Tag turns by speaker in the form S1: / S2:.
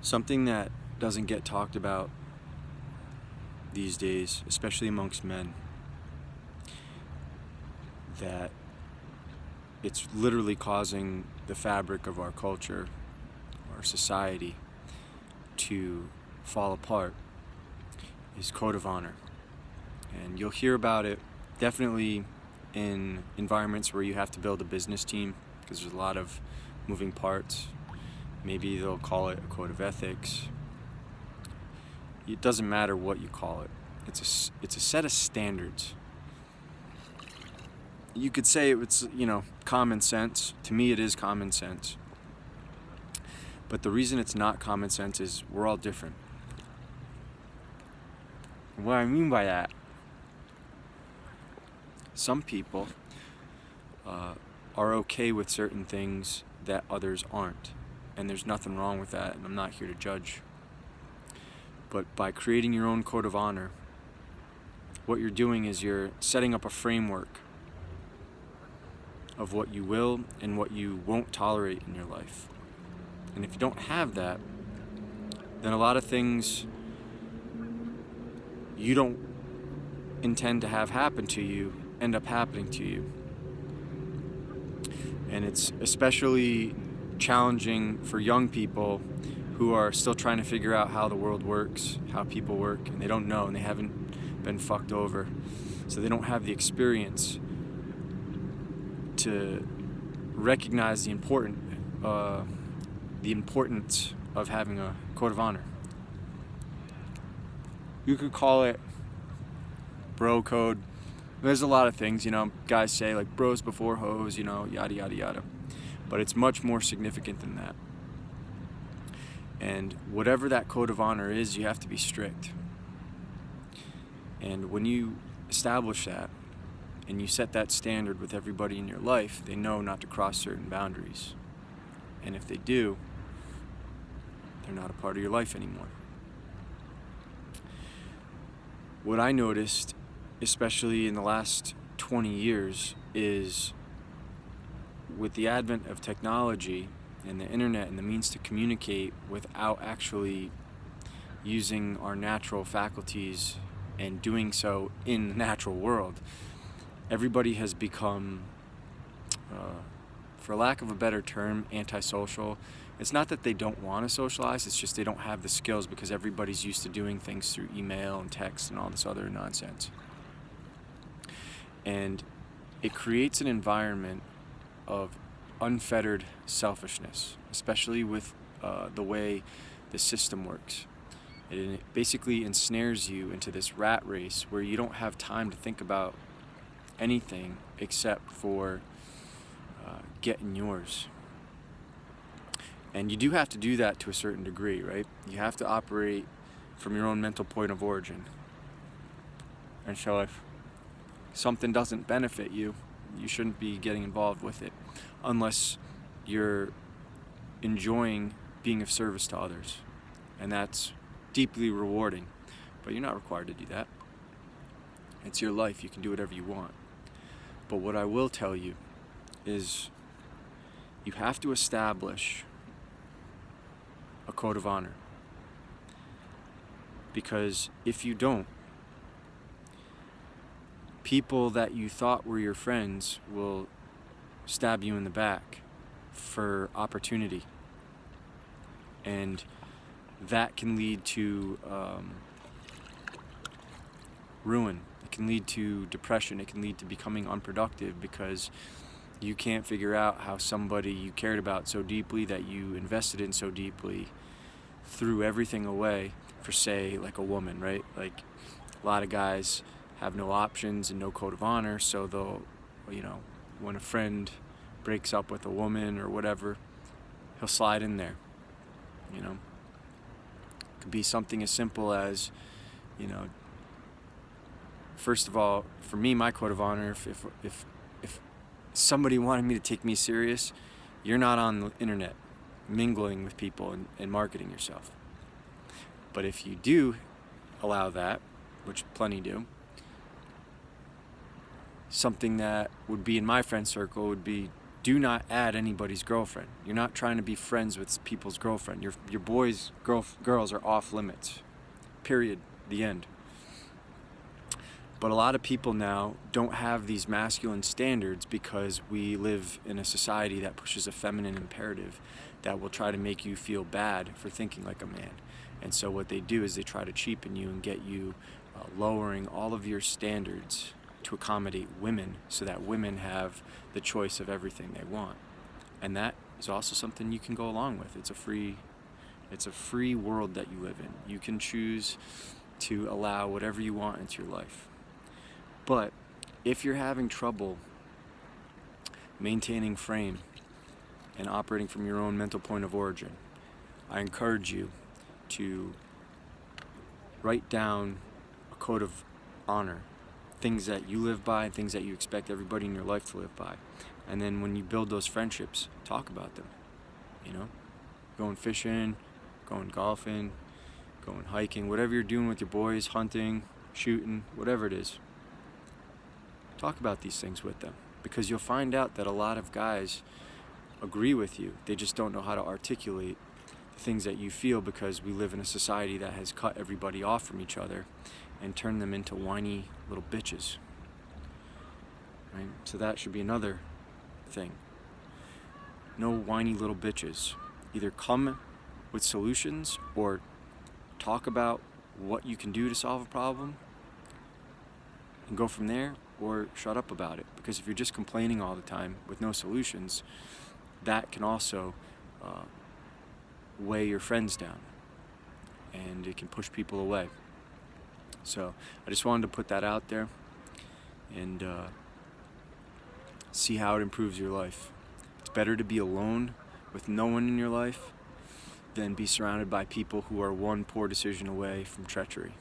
S1: Something that doesn't get talked about these days, especially amongst men, that it's literally causing the fabric of our culture, our society, to fall apart, is code of honor. And you'll hear about it definitely in environments where you have to build a business team, because there's a lot of moving parts. Maybe they'll call it a code of ethics. It doesn't matter what you call it. It's a set of standards. You could say it's, common sense. To me, it is common sense. But the reason it's not common sense is we're all different. What I mean by that, some people are okay with certain things that others aren't. And there's nothing wrong with that, and I'm not here to judge. But by creating your own code of honor, what you're doing is you're setting up a framework of what you will and what you won't tolerate in your life. And if you don't have that, then a lot of things you don't intend to have happen to you end up happening to you. And it's especially challenging for young people who are still trying to figure out how the world works, how people work, and they don't know, and they haven't been fucked over. So they don't have the experience to recognize the importance of having a code of honor. You could call it bro code. There's a lot of things, guys say like bros before hoes, yada, yada, yada. But it's much more significant than that. And whatever that code of honor is, you have to be strict. And when you establish that, and you set that standard with everybody in your life, they know not to cross certain boundaries. And if they do, they're not a part of your life anymore. What I noticed, especially in the last 20 years, is with the advent of technology and the internet and the means to communicate without actually using our natural faculties and doing so in the natural world, everybody has become, for lack of a better term, antisocial. It's not that they don't want to socialize, it's just they don't have the skills because everybody's used to doing things through email and text and all this other nonsense. And it creates an environment of unfettered selfishness, especially with the way the system works. It basically ensnares you into this rat race where you don't have time to think about anything except for getting yours. And you do have to do that to a certain degree, right? You have to operate from your own mental point of origin. And so if something doesn't benefit you, you shouldn't be getting involved with it unless you're enjoying being of service to others. And that's deeply rewarding, but you're not required to do that. It's your life. You can do whatever you want. But what I will tell you is you have to establish a code of honor. Because if you don't, people that you thought were your friends will stab you in the back for opportunity. And that can lead to ruin. It can lead to depression. It can lead to becoming unproductive because you can't figure out how somebody you cared about so deeply, that you invested in so deeply, threw everything away for, say, like a woman, right? Like a lot of guys have no options and no code of honor, so they'll, when a friend breaks up with a woman or whatever, he'll slide in there, It could be something as simple as, first of all, for me, my code of honor, if somebody wanted me to take me serious, you're not on the internet mingling with people and marketing yourself. But if you do allow that, which plenty do, something that would be in my friend circle would be do not add anybody's girlfriend. You're not trying to be friends with people's girlfriend. Your boys, girls are off limits. Period. The end. But a lot of people now don't have these masculine standards because we live in a society that pushes a feminine imperative that will try to make you feel bad for thinking like a man. And so what they do is they try to cheapen you and get you lowering all of your standards to accommodate women so that women have the choice of everything they want. And that is also something you can go along with. It's a free world that you live in. You can choose to allow whatever you want into your life. But if you're having trouble maintaining frame and operating from your own mental point of origin, I encourage you to write down a code of honor, things that you live by, things that you expect everybody in your life to live by. And then when you build those friendships, talk about them. You know, going fishing, going golfing, going hiking, whatever you're doing with your boys, hunting, shooting, whatever it is. Talk about these things with them, because you'll find out that a lot of guys agree with you. They just don't know how to articulate the things that you feel, because we live in a society that has cut everybody off from each other and turned them into whiny little bitches. Right? So that should be another thing. No whiny little bitches. Either come with solutions or talk about what you can do to solve a problem and go from there, or shut up about it. Because if you're just complaining all the time with no solutions, that can also weigh your friends down, and it can push people away. So I just wanted to put that out there and see how it improves your life. It's better to be alone with no one in your life than be surrounded by people who are one poor decision away from treachery.